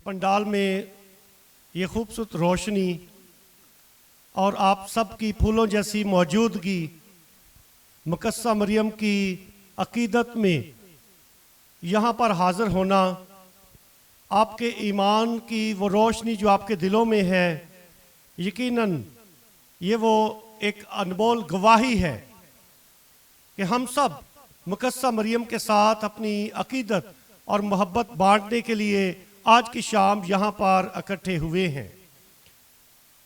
पंडाल में ये खूबसूरत रोशनी और आप सब की फूलों जैसी मौजूदगी मुकस्सा मरियम की अकीदत में यहाँ पर हाज़िर होना, आपके ईमान की वो रोशनी जो आपके दिलों में है, यकीनन ये वो एक अनमोल गवाही है कि हम सब मुकस्सा मरियम के साथ अपनी अकीदत और मोहब्बत बांटने के लिए आज की शाम यहाँ पर इकट्ठे हुए हैं।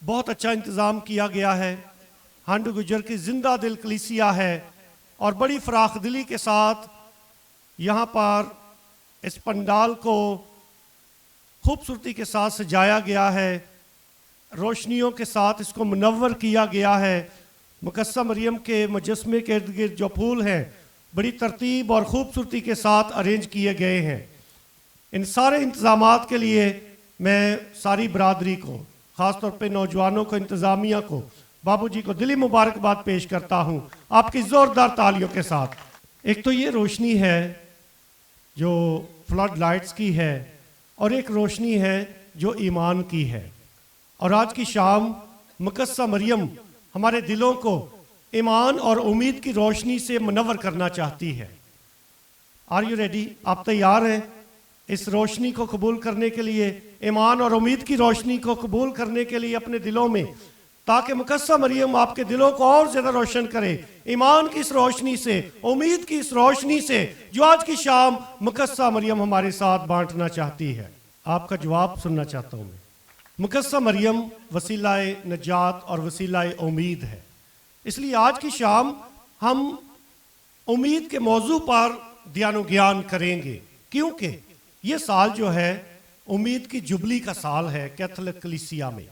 बहुत अच्छा इंतज़ाम किया गया है। हंड गुजर की जिंदा दिल कलीसिया है और बड़ी फराख दिली के साथ यहाँ पर इस पंडाल को खूबसूरती के साथ सजाया गया है, रोशनियों के साथ इसको मुनव्वर किया गया है। मुकस्सा मरियम के मुजस्मे के इर्द गिर्द जो फूल हैं बड़ी तरतीब और ख़ूबसूरती के साथ अरेंज किए गए हैं। इन सारे इंतज़ामात के लिए मैं सारी बरादरी को, ख़ास तौर पे नौजवानों को, इंतज़ामिया को, बाबूजी को दिली मुबारकबाद पेश करता हूँ आपकी ज़ोरदार तालियों के साथ। एक तो ये रोशनी है जो फ्लड लाइट्स की है और एक रोशनी है जो ईमान की है। और आज की शाम मुकस्सा मरियम हमारे दिलों को ईमान और उम्मीद की रोशनी से मुनव्वर करना चाहती है। Are you ready? आप तैयार हैं इस रोशनी को कबूल करने के लिए, ईमान और उम्मीद की रोशनी को कबूल करने के लिए अपने दिलों में, ताकि मुकस्सा मरियम आपके दिलों को और ज़्यादा रोशन करे ईमान की इस रोशनी से, उम्मीद की इस रोशनी से जो आज की शाम मुकस्सा मरियम हमारे साथ बांटना चाहती है। आपका जवाब सुनना चाहता हूँ मैं। मुकस्सा मरियम वसीलाए नजात और वसीलाए उम्मीद है, इसलिए आज की शाम हम उम्मीद के मौजू पर ध्यान ज्ञान करेंगे, क्योंकि ये साल जो है उम्मीद की जुबली का साल है कैथोलिक कलीसिया में।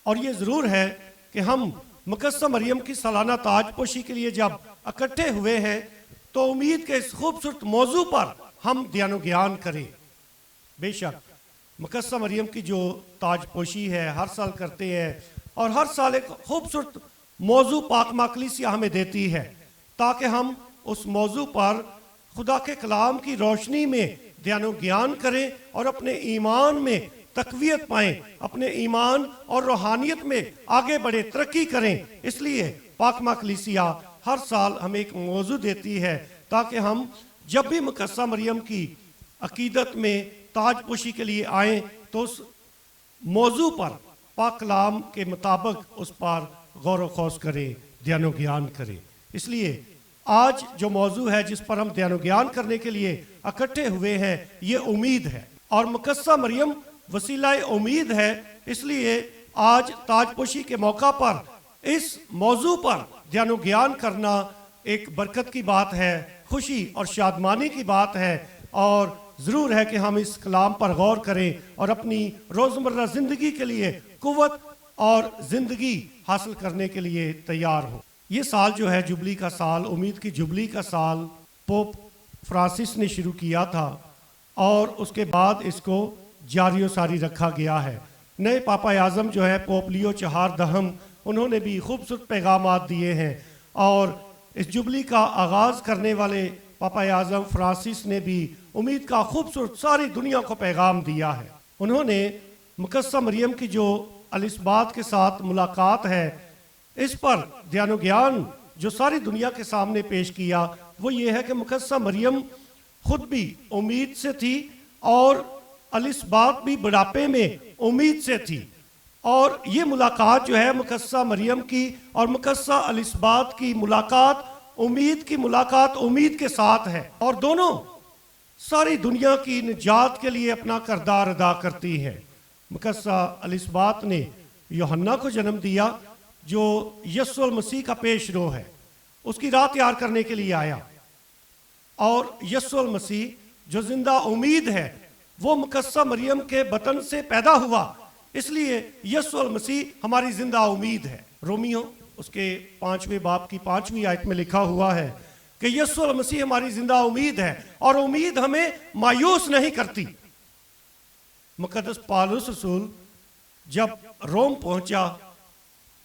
और ये ज़रूर है कि हम मुकस्सा मरियम की सालाना ताजपोशी के लिए जब इकट्ठे हुए हैं तो उम्मीद के इस खूबसूरत मौजू पर हम ध्यान ज्ञान करें। बेशक मुकस्सा मरियम की जो ताजपोशी है हर साल करते हैं और हर साल एक खूबसूरत मौजू पाक कलीसिया हमें देती है, ताकि हम उस मौजू पर खुदा के कलाम की रोशनी में ध्यान ज्ञान करें और अपने ईमान में तकवीयत पाएं, अपने ईमान और रूहानियत में आगे बढ़े, तरक्की करें। इसलिए पाक कलीसिया हर साल हमें एक मौजू देती है ताकि हम जब भी मुकस्सा मरियम की अकीदत में ताजपोशी के लिए आएँ तो उस मौजू पर पाक कलाम के मुताबिक उस पर गौर व खौस करें, ध्यान ज्ञान करें। इसलिए आज जो मौजू है जिस पर हम ध्यान ज्ञान करने के लिए इकट्ठे हुए हैं ये उम्मीद है, और मुकस्सा मरियम वसीलाए उम्मीद है। इसलिए आज ताजपोशी के मौका पर इस मौजू पर ध्यान ज्ञान करना एक बरकत की बात है, खुशी और शादमानी की बात है। और ज़रूर है कि हम इस कलाम पर गौर करें और अपनी रोज़मर्रा ज़िंदगी के लिए कुव्वत और ज़िंदगी हासिल करने के लिए तैयार हो। ये साल जो है जुबली का साल, उम्मीद की जुबली का साल, पोप फ्रांसिस ने शुरू किया था और उसके बाद इसको जारी सारी रखा गया है। नए पापा आज़म जो है पोप लियो चहार दहम, उन्होंने भी खूबसूरत पैगामात दिए हैं और इस जुबली का आगाज़ करने वाले पापा आज़म फ्रांसिस ने भी उम्मीद का खूबसूरत सारी दुनिया को पैगाम दिया है। उन्होंने मुकस्सा मरियम की जो अलिस्बात के साथ मुलाकात है इस पर ध्यान ज्ञान जो सारी दुनिया के सामने पेश किया वो ये है कि मुकस्सा मरियम खुद भी उम्मीद से थी और अलिस्बात भी बुढ़ापे में उम्मीद से थी। और ये मुलाकात जो है मुकस्सा मरियम की और मुकस्सा अलिस्बात की मुलाकात, उम्मीद की मुलाकात उम्मीद के साथ है और दोनों सारी दुनिया की निजात के लिए अपना किरदार अदा करती हैं। मुकस्सा अलिस्बात ने यूहन्ना को जन्म दिया जो यीशु मसीह का पेश रो है, उसकी राह तैयार करने के लिए आया। और यीशु मसीह जो जिंदा उम्मीद है वो मुकस्सा मरियम के बतन से पैदा हुआ, इसलिए यीशु मसीह हमारी जिंदा उम्मीद है। रोमियो उसके 5वें बाब की 5वीं आयत में लिखा हुआ है कि यीशु मसीह हमारी जिंदा उम्मीद है और उम्मीद हमें मायूस नहीं करती। मुकद्दस पौलुस रसूल जब रोम पहुंचा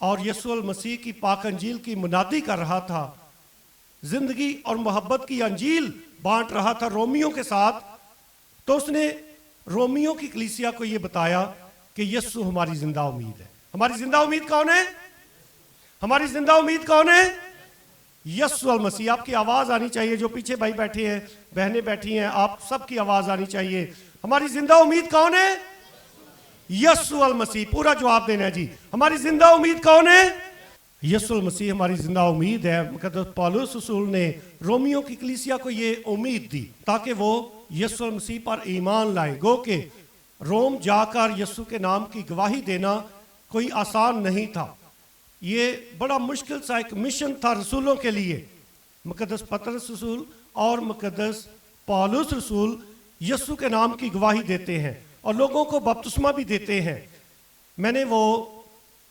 और यीशु मसीह की पाक अंजील की मुनादी कर रहा था, जिंदगी और मोहब्बत की अंजील बांट रहा था रोमियों के साथ, तो उसने रोमियो की कलीसिया को ये बताया कि यीशु हमारी जिंदा उम्मीद है। हमारी जिंदा उम्मीद कौन है? हमारी जिंदा उम्मीद कौन है? यीशु अल मसीह। आपकी आवाज आनी चाहिए, जो पीछे भाई बैठे हैं, बहनें बैठी हैं, आप सबकी आवाज आनी चाहिए। हमारी जिंदा उम्मीद कौन है? यीशु अल मसीह। पूरा जवाब देना है जी। हमारी जिंदा उम्मीद कौन है? यीशु अल मसीह हमारी जिंदा उम्मीद है। मुकद्दस पौलुस रसूल ने रोमियो की कलीसिया को ये उम्मीद दी ताकि वो यीशु अल मसीह पर ईमान लाए। गो के रोम जाकर यीशु के नाम की गवाही देना कोई आसान नहीं था। ये बड़ा मुश्किल सा एक मिशन था रसूलों के लिए। मुकद्दस पतरस रसूल और मुकद्दस पौलुस रसूल यीशु के नाम की गवाही देते हैं और लोगों को बपतिस्मा भी देते हैं। मैंने वो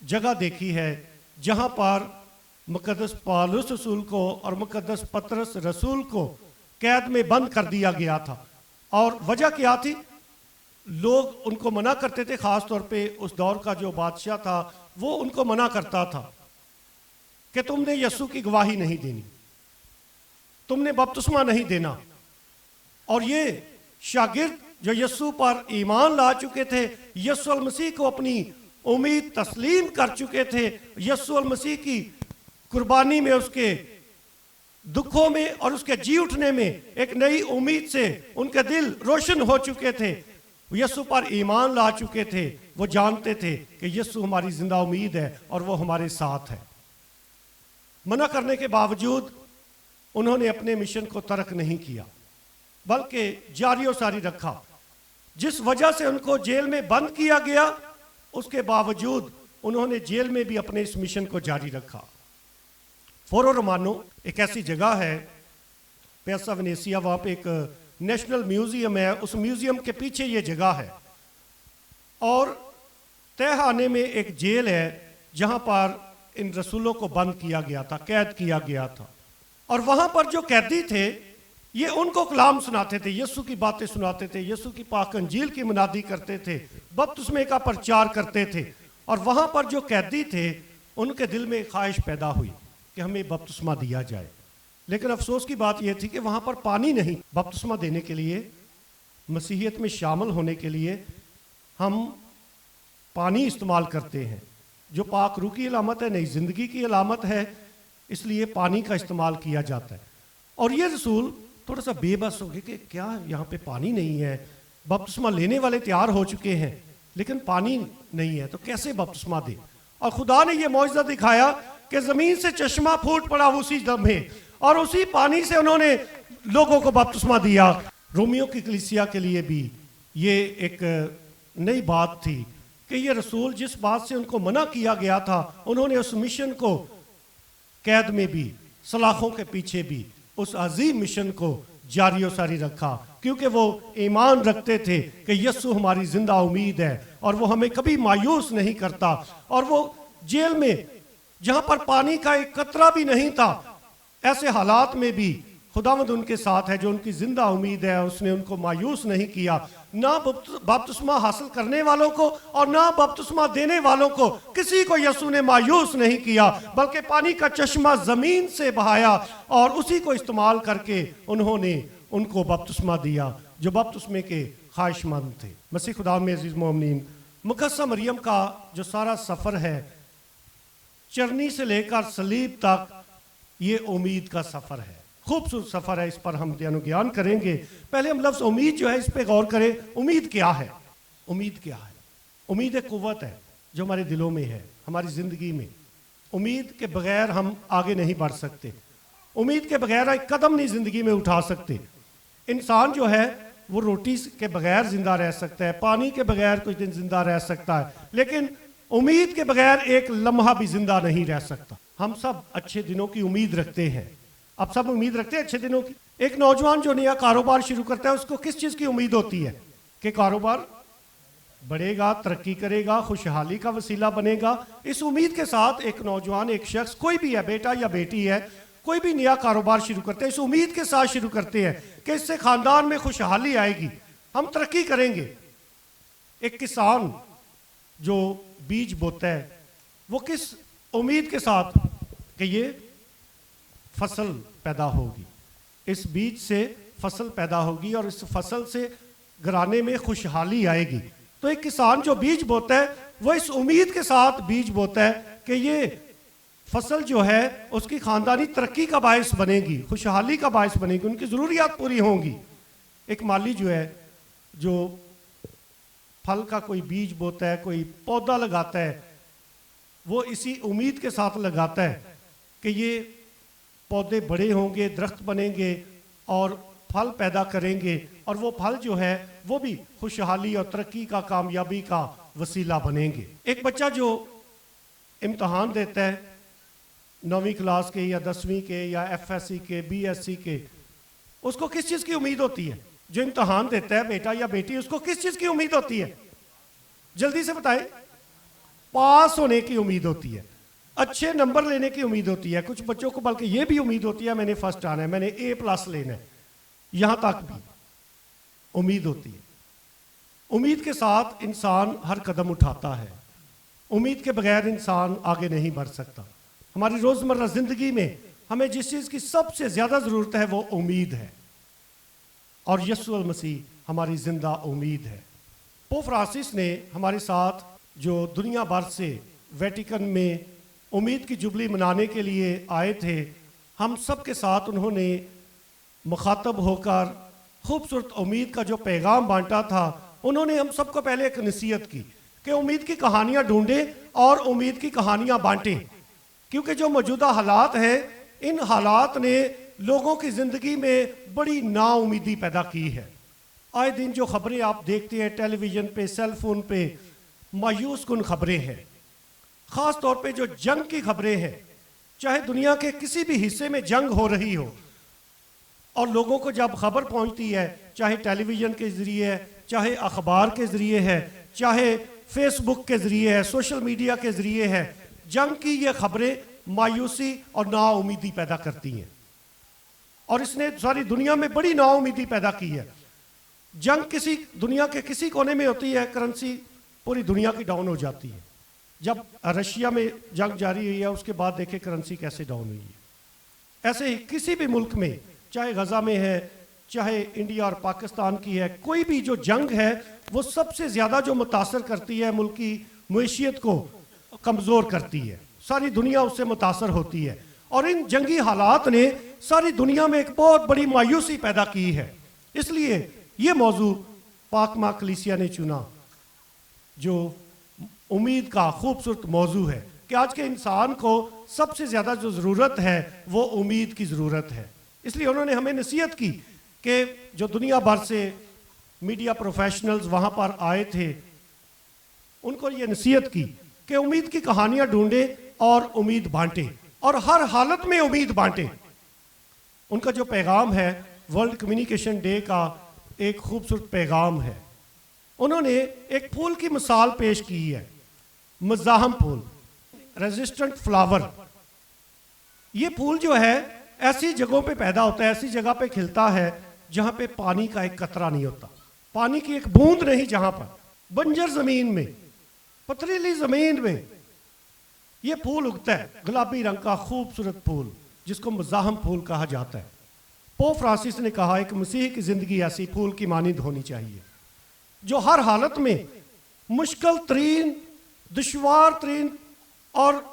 जगह देखी है जहाँ पर मुकद्दस पौलुस रसूल को और मुकद्दस पतरस रसूल को कैद में बंद कर दिया गया था। और वजह क्या थी? लोग उनको मना करते थे, खास तौर पे उस दौर का जो बादशाह था वो उनको मना करता था कि तुमने यीशु की गवाही नहीं देनी, तुमने बपतिस्मा नहीं देना। और ये शागिर्द जो यीशु पर ईमान ला चुके थे, यीशु अल मसीह को अपनी उम्मीद तस्लीम कर चुके थे, यीशु अल मसीह की कुर्बानी में, उसके दुखों में और उसके जी उठने में एक नई उम्मीद से उनके दिल रोशन हो चुके थे, यीशु पर ईमान ला चुके थे। वो जानते थे कि यीशु हमारी जिंदा उम्मीद है और वो हमारे साथ है। मना करने के बावजूद उन्होंने अपने मिशन को तर्क नहीं किया, बल्कि जारी और सारी रखा। जिस वजह से उनको जेल में बंद किया गया, उसके बावजूद उन्होंने जेल में भी अपने इस मिशन को जारी रखा। फोरो रोमानो एक ऐसी जगह है, पियाज़ा वेनेसिया, वहाँ पे एक नेशनल म्यूजियम है। उस म्यूजियम के पीछे ये जगह है और तहखाने में एक जेल है जहाँ पर इन रसूलों को बंद किया गया था, कैद किया गया था। और वहाँ पर जो कैदी थे ये उनको कलाम सुनाते थे, यीशु की बातें सुनाते थे, यीशु की पाक अंजील की मुनादी करते थे, बपतिस्मे का प्रचार करते थे। और वहाँ पर जो कैदी थे उनके दिल में ख्वाहिश पैदा हुई कि हमें बपतिस्मा दिया जाए। लेकिन अफसोस की बात यह थी कि वहाँ पर पानी नहीं। बपतिस्मा देने के लिए, मसीहियत में शामिल होने के लिए हम पानी इस्तेमाल करते हैं, जो पाक रूह की अलामत है, नई ज़िंदगी की अलामत है, इसलिए पानी का इस्तेमाल किया जाता है। और ये रसूल थोड़ा सा बेबस हो गए कि क्या यहाँ पे पानी नहीं है, बपतिस्मा लेने वाले तैयार हो चुके हैं लेकिन पानी नहीं है, तो कैसे बपतिस्मा दे। और खुदा ने ये मौजज़ा दिखाया कि ज़मीन से चश्मा फूट पड़ा उसी लम्हे, और उसी पानी से उन्होंने लोगों को बपतिस्मा दिया। रोमियो की कलीसिया के लिए भी ये एक नई बात थी कि ये रसूल जिस बात से उनको मना किया गया था, उन्होंने उस मिशन को कैद में भी, सलाखों के पीछे भी उस अजीम मिशन को जारी और सारी रखा, क्योंकि वो ईमान रखते थे कि यीशु हमारी जिंदा उम्मीद है और वो हमें कभी मायूस नहीं करता। और वो जेल में जहाँ पर पानी का एक कतरा भी नहीं था, ऐसे हालात में भी खुदावंद उनके साथ है, जो उनकी जिंदा उम्मीद है। उसने उनको मायूस नहीं किया, ना बपतिस्मा हासिल करने वालों को और ना बपतिस्मा देने वालों को, किसी को यीशु ने मायूस नहीं किया, बल्कि पानी का चश्मा जमीन से बहाया और उसी को इस्तेमाल करके उन्होंने उनको बपतिस्मा दिया जो बपतिस्मे के ख्वाहिशमंद थे। मसीह खुदा में अजीज मोमिनीन, मुकद्दस मरियम का जो सारा सफ़र है, चरनी से लेकर सलीब तक, ये उम्मीद का सफ़र है, खूबसूरत सफ़र है। इस पर हम ज्ञान करेंगे। पहले हम लफ्ज़ उम्मीद जो है इस पर गौर करें। उम्मीद क्या है? उम्मीद क्या है? उम्मीद एक कुव्वत है जो हमारे दिलों में है, हमारी ज़िंदगी में। उम्मीद के बगैर हम आगे नहीं बढ़ सकते, उम्मीद के बगैर एक कदम नहीं ज़िंदगी में उठा सकते। इंसान जो है वो रोटी के बगैर ज़िंदा रह सकता है, पानी के बगैर कुछ दिन ज़िंदा रह सकता है, लेकिन उम्मीद के बगैर एक लम्हा भी ज़िंदा नहीं रह सकता। हम सब अच्छे दिनों की उम्मीद रखते हैं, अब सब उम्मीद रखते हैं अच्छे दिनों की। एक नौजवान जो नया कारोबार शुरू करता है, उसको किस चीज़ की उम्मीद होती है? कि कारोबार बढ़ेगा, तरक्की करेगा, खुशहाली का वसीला बनेगा। इस उम्मीद के साथ एक नौजवान, एक शख्स, कोई भी है, बेटा या बेटी है, कोई भी नया कारोबार शुरू करते हैं, इस उम्मीद के साथ शुरू करते हैं कि इससे ख़ानदान में खुशहाली आएगी, हम तरक्की करेंगे। एक किसान जो बीज बोता है, वो किस उम्मीद के साथ कि ये फसल पैदा होगी, इस बीज से फसल पैदा होगी और इस फसल से घराने में खुशहाली आएगी। तो एक किसान जो बीज बोता है वो इस उम्मीद के साथ बीज बोता है कि ये फसल जो है उसकी खानदानी तरक्की का बायस बनेगी, खुशहाली का बायस बनेगी, उनकी ज़रूरियात पूरी होंगी। एक माली जो है जो फल का कोई बीज बोता है, कोई पौधा लगाता है, वो इसी उम्मीद के साथ लगाता है कि ये पौधे बड़े होंगे, दरख्त बनेंगे और फल पैदा करेंगे, और वो फल जो है वो भी खुशहाली और तरक्की का, कामयाबी का वसीला बनेंगे। एक बच्चा जो इम्तहान देता है 9वीं क्लास के या 10वीं के या FSC के, BSc के, उसको किस चीज़ की उम्मीद होती है? जो इम्तहान देता है बेटा या बेटी, उसको किस चीज़ की उम्मीद होती है? जल्दी से बताएं। पास होने की उम्मीद होती है, अच्छे नंबर लेने की उम्मीद होती है। कुछ बच्चों को बल्कि ये भी उम्मीद होती है मैंने फर्स्ट आना है, मैंने A+ लेना है, यहाँ तक भी उम्मीद होती है। उम्मीद के साथ इंसान हर कदम उठाता है, उम्मीद के बगैर इंसान आगे नहीं बढ़ सकता। हमारी रोज़मर्रा ज़िंदगी में हमें जिस चीज़ की सबसे ज़्यादा ज़रूरत है वो उम्मीद है, और यीशु मसीह हमारी ज़िंदा उम्मीद है। पोप फ्रांसिस ने हमारे साथ जो दुनिया भर से वेटिकन में उम्मीद की जुबली मनाने के लिए आए थे, हम सब के साथ उन्होंने मुखातब होकर खूबसूरत उम्मीद का जो पैगाम बांटा था, उन्होंने हम सबको पहले एक नसीहत की कि उम्मीद की कहानियाँ ढूंढें और उम्मीद की कहानियाँ बांटें, क्योंकि जो मौजूदा हालात हैं, इन हालात ने लोगों की ज़िंदगी में बड़ी नाउमीदी पैदा की है। आए दिन जो खबरें आप देखते हैं टेलीविज़न पे, सेल फोन पे, मायूस कुन खबरें हैं। ख़ास तौर पे जो जंग की खबरें हैं, चाहे दुनिया के किसी भी हिस्से में जंग हो रही हो, और लोगों को जब खबर पहुंचती है, चाहे टेलीविज़न के ज़रिए है, चाहे अखबार के ज़रिए है, चाहे फेसबुक के ज़रिए है, सोशल मीडिया के ज़रिए है, जंग की ये खबरें मायूसी और नाउमीदी पैदा करती हैं, और इसने सारी दुनिया में बड़ी नाउमीदी पैदा की है। जंग किसी दुनिया के किसी कोने में होती है, करेंसी पूरी दुनिया की डाउन हो जाती है। जब रशिया में जंग जारी हुई है, उसके बाद देखे करेंसी कैसे डाउन हुई है। ऐसे ही किसी भी मुल्क में, चाहे गजा में है, चाहे इंडिया और पाकिस्तान की है, कोई भी जो जंग है वो सबसे ज़्यादा जो मुतासर करती है, मुल्क की मैशियत को कमज़ोर करती है, सारी दुनिया उससे मुतासर होती है। और इन जंगी हालात ने सारी दुनिया में एक बहुत बड़ी मायूसी पैदा की है। इसलिए ये मौजू पाक माँ कलीसिया ने चुना, जो उम्मीद का खूबसूरत मौजू है कि आज के इंसान को सबसे ज़्यादा जो ज़रूरत है वो उम्मीद की ज़रूरत है। इसलिए उन्होंने हमें नसीहत की कि जो दुनिया भर से मीडिया प्रोफेशनल्स वहाँ पर आए थे, उनको ये नसीहत की कि उम्मीद की कहानियाँ ढूंढें और उम्मीद बांटें, और हर हालत में उम्मीद बांटें। उनका जो पैगाम है वर्ल्ड कम्युनिकेशन डे का एक खूबसूरत पैगाम है। उन्होंने एक फूल की मिसाल पेश की है, मज़ाहम फूल, रेजिस्टेंट फ्लावर। ये फूल जो है ऐसी जगहों पे पैदा होता है, ऐसी जगह पे खिलता है जहाँ पे पानी का एक कतरा नहीं होता, पानी की एक बूंद नहीं, जहाँ पर बंजर ज़मीन में, पथरीली ज़मीन में ये फूल उगता है, गुलाबी रंग का खूबसूरत फूल जिसको मज़ाहम फूल कहा जाता है। पोप फ्रांसिस ने कहा एक मसीह की ज़िंदगी ऐसी फूल की मानिंद होनी चाहिए, जो हर हालत में मुश्किल तरीन, दुश्वार तरीन, और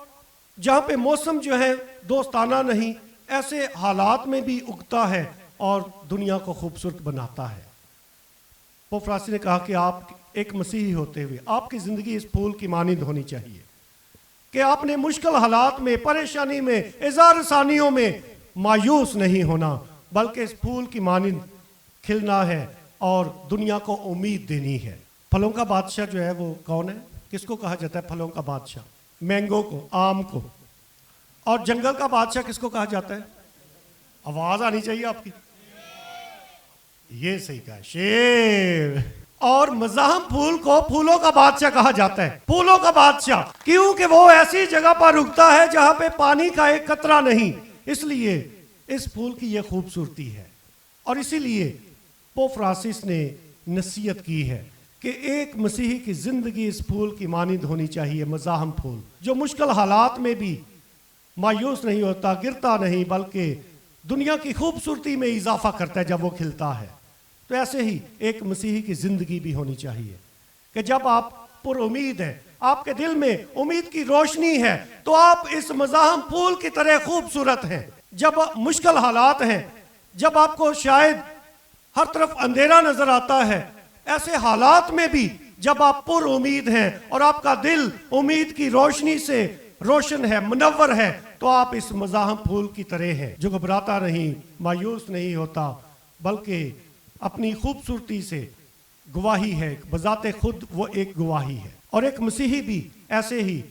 जहाँ पे मौसम जो है दोस्ताना नहीं, ऐसे हालात में भी उगता है और दुनिया को खूबसूरत बनाता है। पोप फ्रांसिस ने कहा कि आप एक मसीही होते हुए आपकी ज़िंदगी इस फूल की मानिंद होनी चाहिए कि आपने मुश्किल हालात में, परेशानी में, इज़ार आसानियों में मायूस नहीं होना, बल्कि इस फूल की मानिंद खिलना है और दुनिया को उम्मीद देनी है। फलों का बादशाह जो है वो कौन है? किसको कहा जाता है फलों का बादशाह? मैंगो को, आम को। और जंगल का बादशाह किसको कहा जाता है? आवाज आनी चाहिए आपकी, ये सही कहा, शेर। और मज़ाहम फूल को फूलों का बादशाह कहा जाता है, फूलों का बादशाह, क्योंकि वो ऐसी जगह पर उगता है जहां पे पानी का एक कतरा नहीं। इसलिए इस फूल की ये खूबसूरती है, और इसीलिए पोप फ्रांसिस ने नसीहत की है कि एक मसीही की जिंदगी इस फूल की मानिंद होनी चाहिए, मज़ाहम फूल, जो मुश्किल हालात में भी मायूस नहीं होता, गिरता नहीं, बल्कि दुनिया की खूबसूरती में इजाफा करता है जब वो खिलता है। तो ऐसे ही एक मसीही की जिंदगी भी होनी चाहिए कि जब आप पुरुमीद हैं, आपके दिल में उम्मीद की रोशनी है, तो आप इस मज़ाहम फूल की तरह खूबसूरत हैं। जब मुश्किल हालात हैं, जब आपको शायद हर तरफ अंधेरा नजर आता है, ऐसे हालात में भी जब आप पुरुमीद हैं और आपका दिल उम्मीद की रोशनी से रोशन है, मुनव्वर है, तो आप इस मज़ाहम फूल की तरह हैं जो घबराता नहीं, मायूस नहीं होता, बल्कि अपनी खूबसूरती से गवाही है। बजाते खुद वो एक गवाही है। और एक मसीही भी ऐसे ही,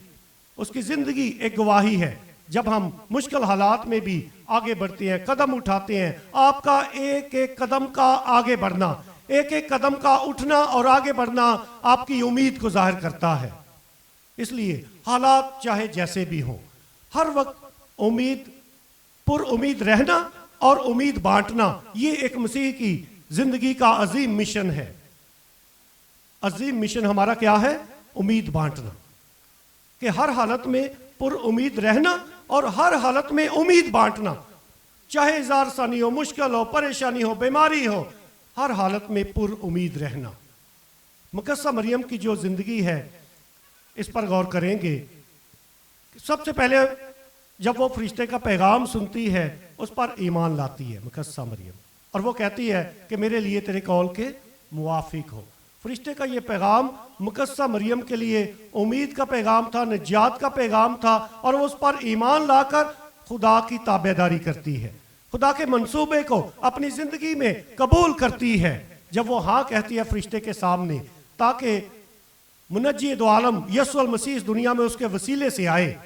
उसकी जिंदगी एक गवाही है। जब हम मुश्किल हालात में भी आगे बढ़ते हैं, कदम उठाते हैं, आपका एक एक कदम का आगे बढ़ना, एक एक कदम का उठना और आगे बढ़ना आपकी उम्मीद को जाहिर करता है। इसलिए हालात चाहे जैसे भी हों, हर वक्त उम्मीद, पुरुमीद रहना और उम्मीद बांटना, ये एक मसीह की जिंदगी का अजीम मिशन है। अजीम मिशन हमारा क्या है? उम्मीद बांटना, कि हर हालत में पुरुमीद रहना और हर हालत में उम्मीद बांटना, चाहे इज़ार सानी हो, मुश्किल हो, परेशानी हो, बीमारी हो, हर हालत में पुरुमीद रहना। मुकस्सा मरियम की जो जिंदगी है, इस पर गौर करेंगे। सबसे पहले जब वो फरिश्ते का पैगाम सुनती है, उस पर ईमान लाती है मुकस्सा मरियम, और वो कहती है कि मेरे लिए तेरे कौल के मुवाफिक हो। फरिश्ते का ये पैगाम मुकस्सा मरियम के लिए उम्मीद का पैगाम था, निजात का पैगाम था, और वो उस पर ईमान लाकर खुदा की ताबेदारी करती है, खुदा के मंसूबे को अपनी जिंदगी में कबूल करती है। जब वो हाँ कहती है फरिश्ते के सामने, ताकि मुनज्जी दो आलम यीशु मसीह इस दुनिया में उसके वसीले से आए,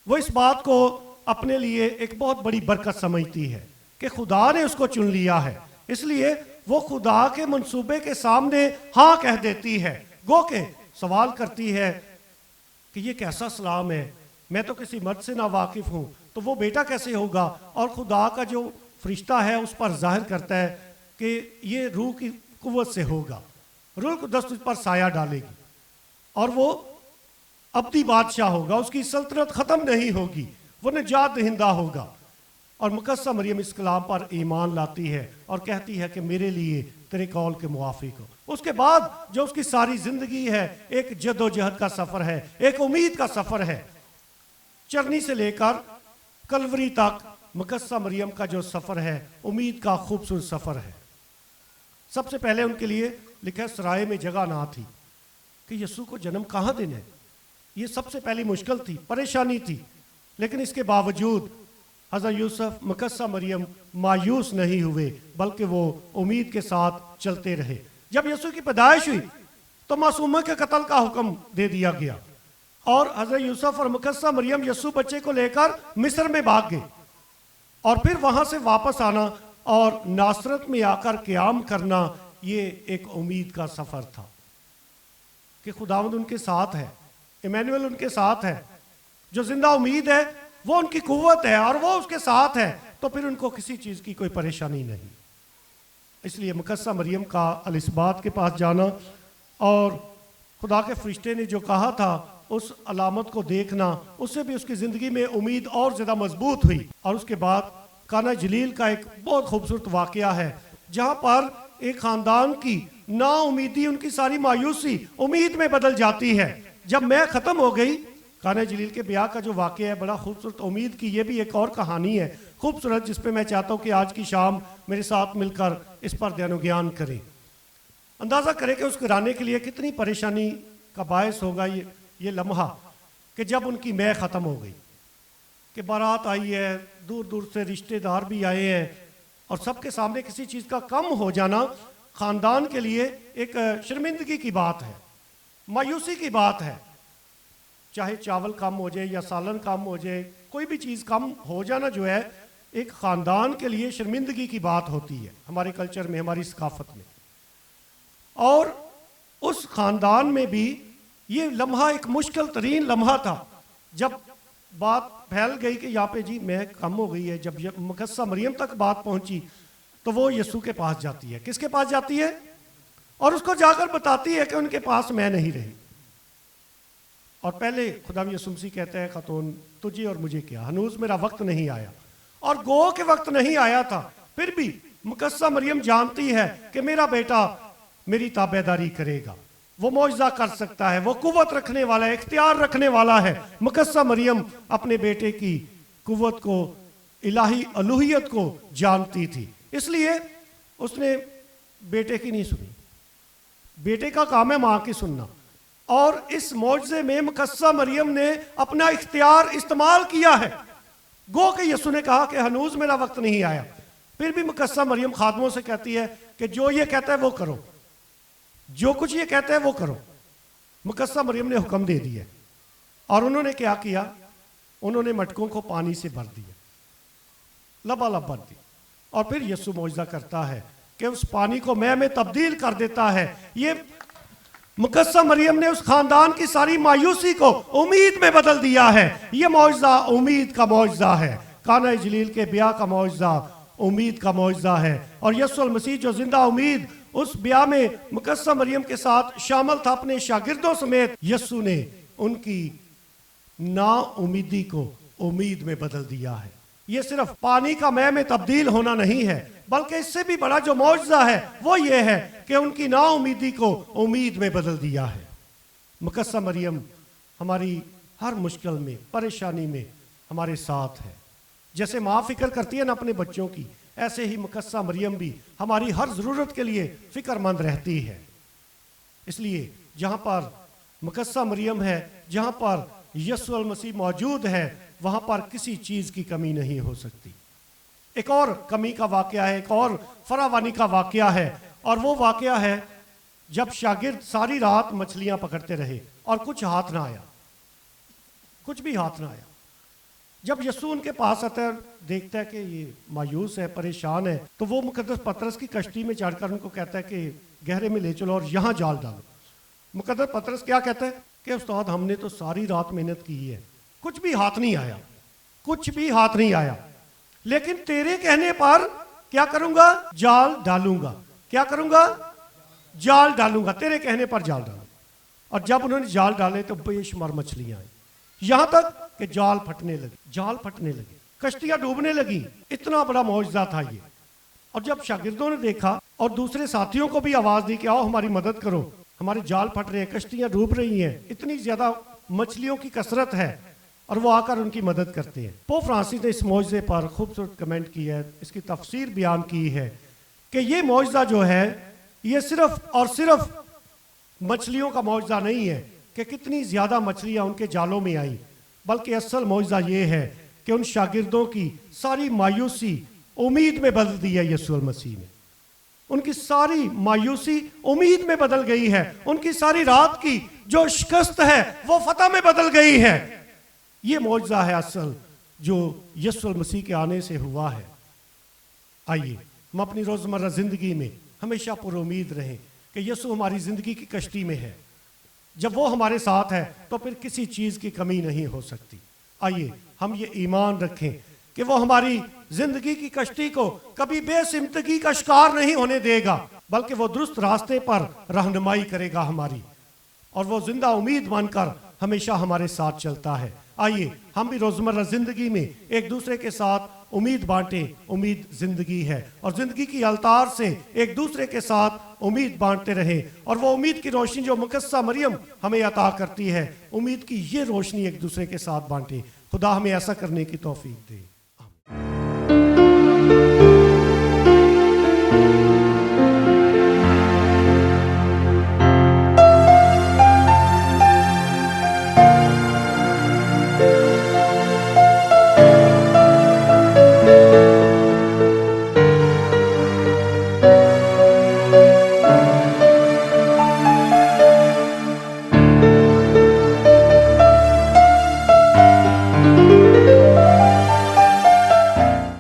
वो इस बात को अपने लिए एक बहुत बड़ी बरकत समझती है कि खुदा ने उसको चुन लिया है। इसलिए वो खुदा के मंसूबे के सामने हाँ कह देती है। गो के सवाल करती है कि ये कैसा सलाम है, मैं तो किसी मर्द से ना वाकिफ हूँ, तो वो बेटा कैसे होगा? और खुदा का जो फरिश्ता है उस पर जाहिर करता है कि ये रूह की कुव्वत से होगा, रूह कुद्दस उस पर साया डालेगी और वो अब्दी बादशाह होगा, उसकी सल्तनत खत्म नहीं होगी, वो निजात दहिंदा होगा। और मुकस्सा मरियम इस कलाम पर ईमान लाती है और कहती है कि मेरे लिए तेरे कौल के मुवाफिक हो। उसके बाद जो उसकी सारी जिंदगी है, एक जदोजहद का सफर है, एक उम्मीद का सफर है। चरनी से लेकर कलवरी तक मुकस्सा मरियम का जो सफर है, उम्मीद का खूबसूरत सफर है। सबसे पहले उनके लिए लिखा सराय में जगह ना थी कि यीशु को जन्म कहाँ देना है। ये सबसे पहली मुश्किल थी, परेशानी थी, लेकिन इसके बावजूद हज़रत यूसुफ, मुकस्सा मरियम मायूस नहीं हुए, बल्कि वो उम्मीद के साथ चलते रहे। जब यीशु की पैदाइश हुई तो मासूमा के कत्ल का हुक्म दे दिया गया और हज़रत यूसुफ और मुकस्सा मरियम यीशु बच्चे को लेकर मिस्र में भाग गए और फिर वहां से वापस आना और नासरत में आकर क़याम करना, ये एक उम्मीद का सफ़र था कि खुदावंद उनके साथ है, इमैनुअल उनके साथ है, जो जिंदा उम्मीद है वो उनकी कुव्वत है और वो उसके साथ है, तो फिर उनको किसी चीज़ की कोई परेशानी नहीं। इसलिए मुकस्सा मरियम का अलिस्बात के पास जाना और खुदा के फरिश्ते ने जो कहा था उस अलामत को देखना, उससे भी उसकी ज़िंदगी में उम्मीद और ज़्यादा मजबूत हुई। और उसके बाद काना जलील का एक बहुत खूबसूरत वाक़या है, जहाँ पर एक ख़ानदान की नाउमीदी, उनकी सारी मायूसी उम्मीद में बदल जाती है। जब मैं ख़त्म हो गई, काना जलील के ब्याह का जो वाक़या है बड़ा खूबसूरत, उम्मीद की ये भी एक और कहानी है खूबसूरत, जिस पे मैं चाहता हूँ कि आज की शाम मेरे साथ मिलकर इस पर ध्यान ज्ञान करें। अंदाज़ा करें कि उस घराने के लिए कितनी परेशानी का बायस होगा ये लम्हा कि जब उनकी मैं ख़त्म हो गई, कि बारात आई है, दूर दूर से रिश्तेदार भी आए हैं और सबके सामने किसी चीज़ का कम हो जाना ख़ानदान के लिए एक शर्मिंदगी की बात है, मायूसी की बात है। चाहे चावल कम हो जाए या सालन कम हो जाए, कोई भी चीज़ कम हो जाना जो है एक ख़ानदान के लिए शर्मिंदगी की बात होती है हमारे कल्चर में, हमारी सकाफत में। और उस ख़ानदान में भी ये लम्हा एक मुश्किल तरीन लम्हा था। जब बात फैल गई कि यहाँ पे जी मैं कम हो गई है, जब मुकस्सा मरियम तक बात पहुँची तो वो यीशु के पास जाती है। किसके पास जाती है? और उसको जाकर बताती है कि उनके पास मैं नहीं रही। और पहले खुदा यीशु मसीह कहता है, खातून तुझे और मुझे क्या, हनूज मेरा वक्त नहीं आया। और गो के वक्त नहीं आया था, फिर भी मुकद्दसा मरियम जानती है कि मेरा बेटा मेरी ताबेदारी करेगा, वो मौजज़ा कर सकता है, वो कुव्वत रखने वाला है, इख्तियार रखने वाला है। मुकद्दसा मरियम अपने बेटे की कुव्वत को, इलाही अलूहियत को जानती थी, इसलिए उसने बेटे की नहीं सुनी। बेटे का काम है माँ की सुनना, और इस मौजज़े में मुकद्दसा मरियम ने अपना इख्तियार इस्तेमाल किया है। गो के यीशु ने कहा कि हनूज मेरा वक्त नहीं आया, फिर भी मुकद्दसा मरियम खादमों से कहती है कि जो ये कहता है वो करो, जो कुछ ये कहता है वो करो। मुकद्दसा मरियम ने हुक्म दे दिया, और उन्होंने क्या किया, उन्होंने मटकों को पानी से भर दिया, लबालब भर दी, और फिर यीशु मौजज़ा करता है कि उस पानी को मैं में तब्दील कर देता है। ये मुकद्दसा मरियम ने उस खानदान की सारी मायूसी को उम्मीद में बदल दिया है। ये मौजज़ा उम्मीद का मौजज़ा है। काना जलील के ब्याह का मौजज़ा उम्मीद का मौजज़ा है, और यीशु मसीह जो जिंदा उम्मीद उस ब्याह में मुकद्दसा मरियम के साथ शामिल था अपने शागिर्दों समेत, यीशु ने उनकी ना उम्मीदी को उम्मीद में बदल दिया है। ये सिर्फ पानी का मैं में तब्दील होना नहीं है, बल्कि इससे भी बड़ा जो मौजज़ा है वो ये है कि उनकी ना उम्मीदी को उम्मीद में बदल दिया है। मुकद्दसा मरियम हमारी हर मुश्किल में, परेशानी में हमारे साथ है। जैसे माँ फिक्र करती है ना अपने बच्चों की, ऐसे ही मुकद्दसा मरियम भी हमारी हर ज़रूरत के लिए फ़िक्रमंद रहती है। इसलिए जहाँ पर मुकद्दसा मरियम है, जहाँ पर यीशु मसीह मौजूद है, वहाँ पर किसी चीज़ की कमी नहीं हो सकती। एक और कमी का वाक़या है, एक और फरावानी का वाक़या है, और वो वाक़या है जब शागिर्द सारी रात मछलियाँ पकड़ते रहे और कुछ हाथ ना आया, कुछ भी हाथ ना आया। जब यीशु उनके पास आता है, देखता है कि ये मायूस है, परेशान है, तो वो मुकद्दस पतरस की कश्ती में चढ़कर उनको कहता है कि गहरे में ले चलो और यहाँ जाल डालो। मुकद्दस पतरस क्या कहता है कि उस्ताद हमने तो सारी रात मेहनत की है, कुछ भी हाथ नहीं आया, कुछ भी हाथ नहीं आया, लेकिन तेरे कहने पर क्या करूंगा, जाल डालूंगा। क्या करूंगा, जाल डालूंगा, तेरे कहने पर जाल डालूंगा। और जब उन्होंने जाल डाले तो बेशुमार मछलियां आई, यहां तक कि जाल फटने लगे, जाल फटने लगे, कश्तियां डूबने लगी। इतना बड़ा मौजज़ा था ये। और जब शागिर्दों ने देखा और दूसरे साथियों को भी आवाज दी कि आओ हमारी मदद करो, हमारे जाल फट रहे हैं, कश्तियां डूब रही हैं, इतनी ज्यादा मछलियों की कसरत है, और वो आकर उनकी मदद करते हैं। पोप फ्रांसिस ने इस मौजज़े पर खूबसूरत कमेंट किया है, इसकी तफसीर बयान की है कि ये मौजज़ा जो है ये सिर्फ और सिर्फ मछलियों का मौजज़ा नहीं है कि कितनी ज़्यादा मछलियाँ उनके जालों में आई, बल्कि असल मौजज़ा ये है कि उन शागिर्दों की सारी मायूसी उम्मीद में बदल दी है यीशु मसीह ने। उनकी सारी मायूसी उम्मीद में बदल गई है, उनकी सारी रात की जो शिकस्त है वो फतह में बदल गई है। ये मौजज़ा है असल जो यीशु मसीह के आने से हुआ है। आइए हम अपनी रोज़मर्रा ज़िंदगी में हमेशा पुरुम्मीद रहें कि यीशु हमारी ज़िंदगी की कश्ती में है। जब वो हमारे साथ है तो फिर किसी चीज़ की कमी नहीं हो सकती। आइए हम ये ईमान रखें कि वो हमारी ज़िंदगी की कश्ती को कभी बेसिमतगी का शिकार नहीं होने देगा, बल्कि वो दुरुस्त रास्ते पर रहनुमाई करेगा हमारी, और वो जिंदा उम्मीद बनकर हमेशा हमारे साथ चलता है। आइए हम भी रोज़मर्रा ज़िंदगी में एक दूसरे के साथ उम्मीद बांटें। उम्मीद ज़िंदगी है, और ज़िंदगी की अलतार से एक दूसरे के साथ उम्मीद बांटते रहें, और वो उम्मीद की रोशनी जो मुकद्दसा मरियम हमें अता करती है, उम्मीद की ये रोशनी एक दूसरे के साथ बांटें। खुदा हमें ऐसा करने की तौफीक दे।